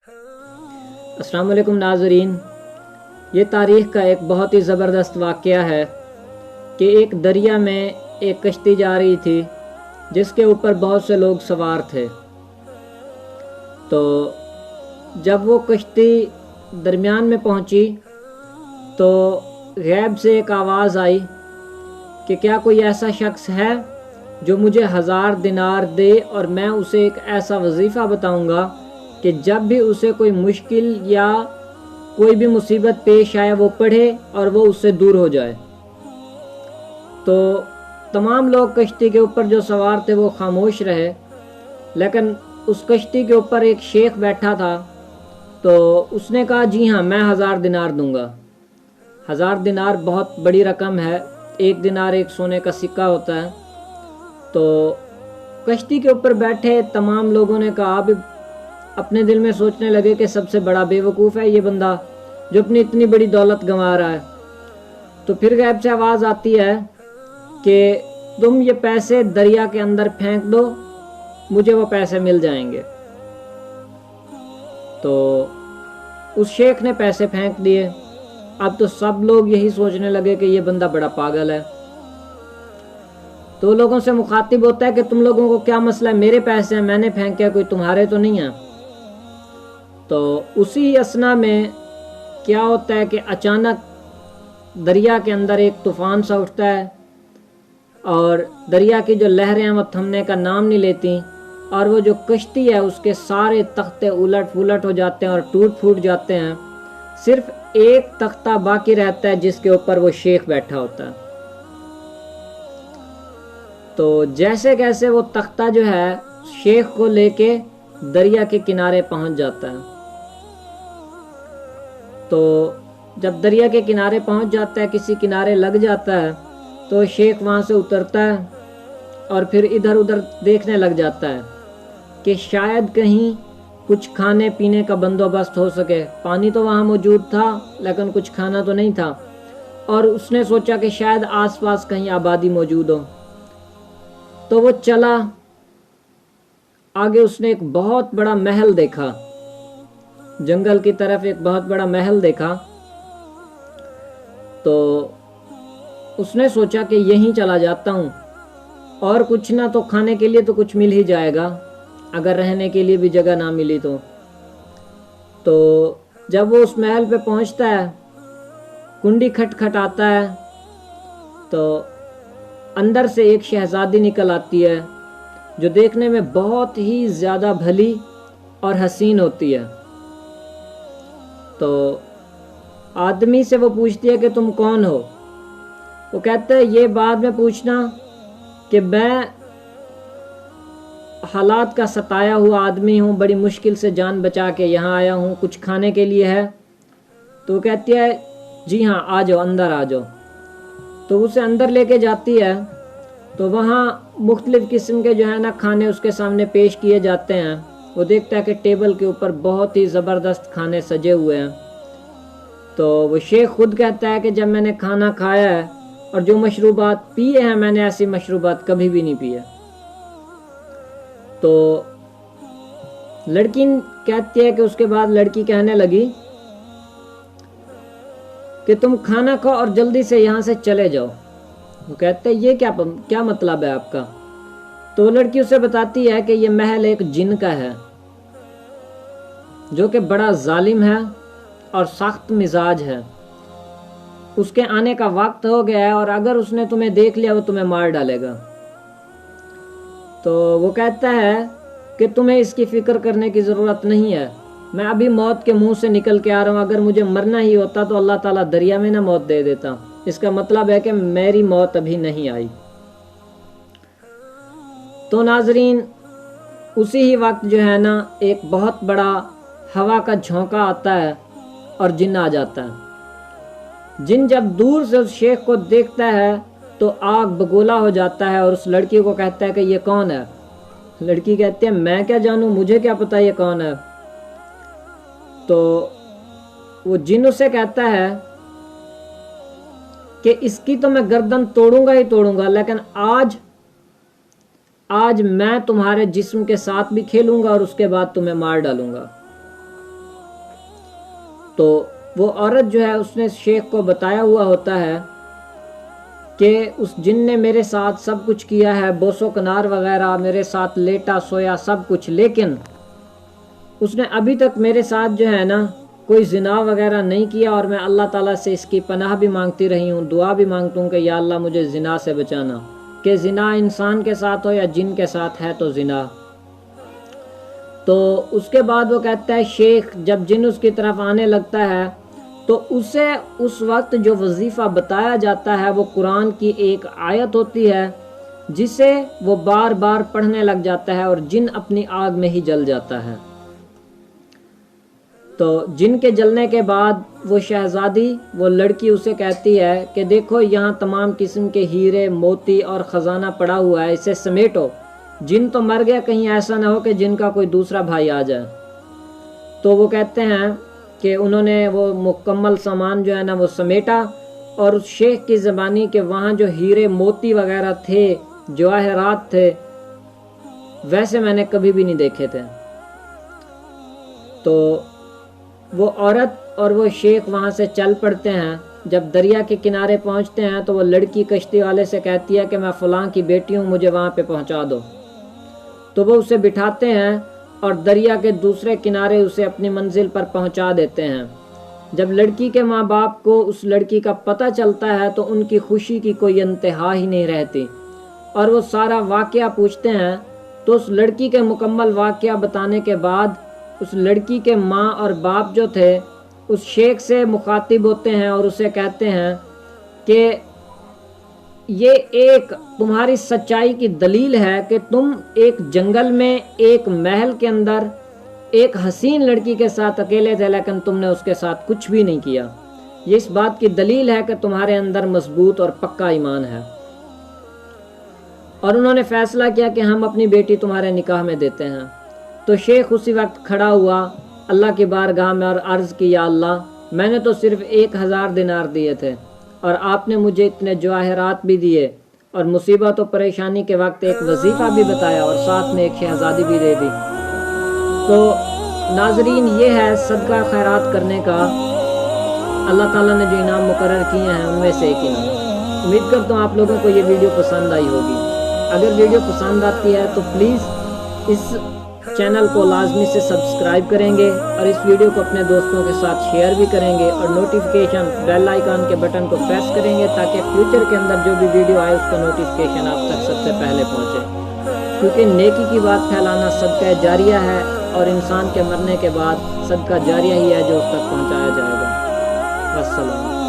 السلام علیکم ناظرین، یہ تاریخ کا ایک بہت ہی زبردست واقعہ ہے کہ ایک دریا میں ایک کشتی جا رہی تھی جس کے اوپر بہت سے لوگ سوار تھے۔ تو جب وہ کشتی درمیان میں پہنچی تو غیب سے ایک آواز آئی کہ کیا کوئی ایسا شخص ہے جو مجھے 1000 دینار دے اور میں اسے ایک ایسا وظیفہ بتاؤں گا کہ جب بھی اسے کوئی مشکل یا کوئی بھی مصیبت پیش آئے وہ پڑھے اور وہ اس سے دور ہو جائے۔ تو تمام لوگ کشتی کے اوپر جو سوار تھے وہ خاموش رہے، لیکن اس کشتی کے اوپر ایک شیخ بیٹھا تھا تو اس نے کہا جی ہاں میں 1000 دینار دوں گا۔ 1000 دینار بہت بڑی رقم ہے، 1 دینار ایک سونے کا سکہ ہوتا ہے۔ تو کشتی کے اوپر بیٹھے تمام لوگوں نے کہا، اب اپنے دل میں سوچنے لگے کہ سب سے بڑا بے وقوف ہے یہ بندہ جو اپنی اتنی بڑی دولت گنوا رہا ہے۔ تو پھر غیب سے آواز آتی ہے کہ تم یہ پیسے دریا کے اندر پھینک دو، مجھے وہ پیسے مل جائیں گے۔ تو اس شیخ نے پیسے پھینک دیے۔ اب تو سب لوگ یہی سوچنے لگے کہ یہ بندہ بڑا پاگل ہے۔ تو لوگوں سے مخاطب ہوتا ہے کہ تم لوگوں کو کیا مسئلہ ہے، میرے پیسے ہیں، میں نے پھینکے، کوئی تمہارے تو نہیں ہیں۔ تو اسی اثنا میں کیا ہوتا ہے کہ اچانک دریا کے اندر ایک طوفان سا اٹھتا ہے اور دریا کی جو لہریں ہیں وہ تھمنے کا نام نہیں لیتی، اور وہ جو کشتی ہے اس کے سارے تختے الٹ پلٹ ہو جاتے ہیں اور ٹوٹ پھوٹ جاتے ہیں۔ صرف ایک تختہ باقی رہتا ہے جس کے اوپر وہ شیخ بیٹھا ہوتا ہے۔ تو جیسے کیسے وہ تختہ جو ہے شیخ کو لے کے دریا کے کنارے پہنچ جاتا ہے۔ تو جب دریا کے کنارے پہنچ جاتا ہے، کسی کنارے لگ جاتا ہے، تو شیخ وہاں سے اترتا ہے اور پھر ادھر ادھر دیکھنے لگ جاتا ہے کہ شاید کہیں کچھ کھانے پینے کا بندوبست ہو سکے۔ پانی تو وہاں موجود تھا لیکن کچھ کھانا تو نہیں تھا، اور اس نے سوچا کہ شاید آس پاس کہیں آبادی موجود ہو۔ تو وہ چلا آگے، اس نے ایک بہت بڑا محل دیکھا، جنگل کی طرف ایک بہت بڑا محل دیکھا۔ تو اس نے سوچا کہ یہیں چلا جاتا ہوں، اور کچھ نہ تو کھانے کے لیے تو کچھ مل ہی جائے گا، اگر رہنے کے لیے بھی جگہ نہ ملی تو جب وہ اس محل پہ پہنچتا ہے، کنڈی کھٹ کھٹ آتا ہے تو اندر سے ایک شہزادی نکل آتی ہے جو دیکھنے میں بہت ہی زیادہ بھلی اور حسین ہوتی ہے۔ تو آدمی سے وہ پوچھتی ہے کہ تم کون ہو؟ وہ کہتا ہے یہ بعد میں پوچھنا کہ میں حالات کا ستایا ہوا آدمی ہوں، بڑی مشکل سے جان بچا کے یہاں آیا ہوں، کچھ کھانے کے لیے ہے؟ تو وہ کہتی ہے جی ہاں آ جاؤ، اندر آ جاؤ۔ تو اسے اندر لے کے جاتی ہے تو وہاں مختلف قسم کے جو ہے نا کھانے اس کے سامنے پیش کیے جاتے ہیں۔ وہ دیکھتا ہے کہ ٹیبل کے اوپر بہت ہی زبردست کھانے سجے ہوئے ہیں۔ تو وہ شیخ خود کہتا ہے کہ جب میں نے کھانا کھایا ہے اور جو مشروبات پیے ہیں میں نے ایسی مشروبات کبھی بھی نہیں پیے۔ تو لڑکی کہتی ہے کہ اس کے بعد لڑکی کہنے لگی کہ تم کھانا کھاؤ اور جلدی سے یہاں سے چلے جاؤ۔ وہ کہتے ہیں یہ کیا مطلب ہے آپ کا؟ تو لڑکی اسے بتاتی ہے کہ یہ محل ایک جن کا ہے جو کہ بڑا ظالم ہے اور سخت مزاج ہے، اس کے آنے کا وقت ہو گیا ہے اور اگر اس نے تمہیں دیکھ لیا وہ تمہیں مار ڈالے گا۔ تو وہ کہتا ہے کہ تمہیں اس کی فکر کرنے کی ضرورت نہیں ہے، میں ابھی موت کے منہ سے نکل کے آ رہا ہوں، اگر مجھے مرنا ہی ہوتا تو اللہ تعالیٰ دریا میں نہ موت دے دیتا، اس کا مطلب ہے کہ میری موت ابھی نہیں آئی۔ تو ناظرین اسی ہی وقت جو ہے نا ایک بہت بڑا ہوا کا جھونکا آتا ہے اور جن آ جاتا ہے۔ جن جب دور سے اس شیخ کو دیکھتا ہے تو آگ بگولا ہو جاتا ہے اور اس لڑکی کو کہتا ہے کہ یہ کون ہے؟ لڑکی کہتی ہے میں کیا جانوں، مجھے کیا پتا یہ کون ہے؟ تو وہ جن اسے کہتا ہے کہ اس کی تو میں گردن توڑوں گا ہی توڑوں گا، لیکن آج میں تمہارے جسم کے ساتھ بھی کھیلوں گا اور اس کے بعد تمہیں مار ڈالوں گا۔ تو وہ عورت جو ہے اس نے شیخ کو بتایا ہوا ہوتا ہے کہ اس جن نے میرے ساتھ سب کچھ کیا ہے، بوس و کنار وغیرہ، میرے ساتھ لیٹا سویا سب کچھ، لیکن اس نے ابھی تک میرے ساتھ جو ہے نا کوئی زنا وغیرہ نہیں کیا، اور میں اللہ تعالیٰ سے اس کی پناہ بھی مانگتی رہی ہوں، دعا بھی مانگتی ہوں کہ یا اللہ مجھے زنا سے بچانا، کہ زنا انسان کے ساتھ ہو یا جن کے ساتھ ہے تو زنا۔ تو اس کے بعد وہ کہتا ہے شیخ جب جن اس کی طرف آنے لگتا ہے تو اسے اس وقت جو وظیفہ بتایا جاتا ہے وہ قرآن کی ایک آیت ہوتی ہے جسے وہ بار بار پڑھنے لگ جاتا ہے اور جن اپنی آگ میں ہی جل جاتا ہے۔ تو جن کے جلنے کے بعد وہ شہزادی، وہ لڑکی اسے کہتی ہے کہ دیکھو یہاں تمام قسم کے ہیرے موتی اور خزانہ پڑا ہوا ہے، اسے سمیٹو، جن تو مر گیا، کہیں ایسا نہ ہو کہ جن کا کوئی دوسرا بھائی آ جائے۔ تو وہ کہتے ہیں کہ انہوں نے وہ مکمل سامان جو ہے نا وہ سمیٹا، اور اس شیخ کی زبانی کہ وہاں جو ہیرے موتی وغیرہ تھے، جواہرات تھے، ویسے میں نے کبھی بھی نہیں دیکھے تھے۔ تو وہ عورت اور وہ شیخ وہاں سے چل پڑتے ہیں۔ جب دریا کے کنارے پہنچتے ہیں تو وہ لڑکی کشتی والے سے کہتی ہے کہ میں فلاں کی بیٹی ہوں، مجھے وہاں پہ پہنچا دو۔ تو وہ اسے بٹھاتے ہیں اور دریا کے دوسرے کنارے اسے اپنی منزل پر پہنچا دیتے ہیں۔ جب لڑکی کے ماں باپ کو اس لڑکی کا پتہ چلتا ہے تو ان کی خوشی کی کوئی انتہا ہی نہیں رہتی، اور وہ سارا واقعہ پوچھتے ہیں۔ تو اس لڑکی کے مکمل واقعہ بتانے کے بعد اس لڑکی کے ماں اور باپ جو تھے اس شیخ سے مخاطب ہوتے ہیں اور اسے کہتے ہیں کہ یہ ایک تمہاری سچائی کی دلیل ہے کہ تم ایک جنگل میں ایک محل کے اندر ایک حسین لڑکی کے ساتھ اکیلے تھے، لیکن تم نے اس کے ساتھ کچھ بھی نہیں کیا۔ یہ اس بات کی دلیل ہے کہ تمہارے اندر مضبوط اور پکا ایمان ہے۔ اور انہوں نے فیصلہ کیا کہ ہم اپنی بیٹی تمہارے نکاح میں دیتے ہیں۔ تو شیخ اسی وقت کھڑا ہوا اللہ کی بارگاہ میں اور عرض کی یا اللہ، میں نے تو صرف 1000 دینار دیے تھے اور آپ نے مجھے اتنے جواہرات بھی دیے اور مصیبت و پریشانی کے وقت ایک وظیفہ بھی بتایا اور ساتھ میں ایک شہزادی بھی دے دی۔ تو ناظرین، یہ ہے صدقہ خیرات کرنے کا اللہ تعالیٰ نے جو انعام مقرر کیے ہیں ان میں سے ایک انعام۔ امید کرتا ہوں آپ لوگوں کو یہ ویڈیو پسند آئی ہوگی۔ اگر ویڈیو پسند آتی ہے تو پلیز اس چینل کو لازمی سے سبسکرائب کریں گے اور اس ویڈیو کو اپنے دوستوں کے ساتھ شیئر بھی کریں گے، اور نوٹیفیکیشن بیل آئیکن کے بٹن کو پریس کریں گے تاکہ فیوچر کے اندر جو بھی ویڈیو آئے اس کا نوٹیفیکیشن آپ تک سب سے پہلے پہنچے، کیونکہ نیکی کی بات پھیلانا صدقہ جاریہ ہے، اور انسان کے مرنے کے بعد صدقہ جاریہ ہی ہے جو اس تک پہنچایا جائے گا۔ والسلام۔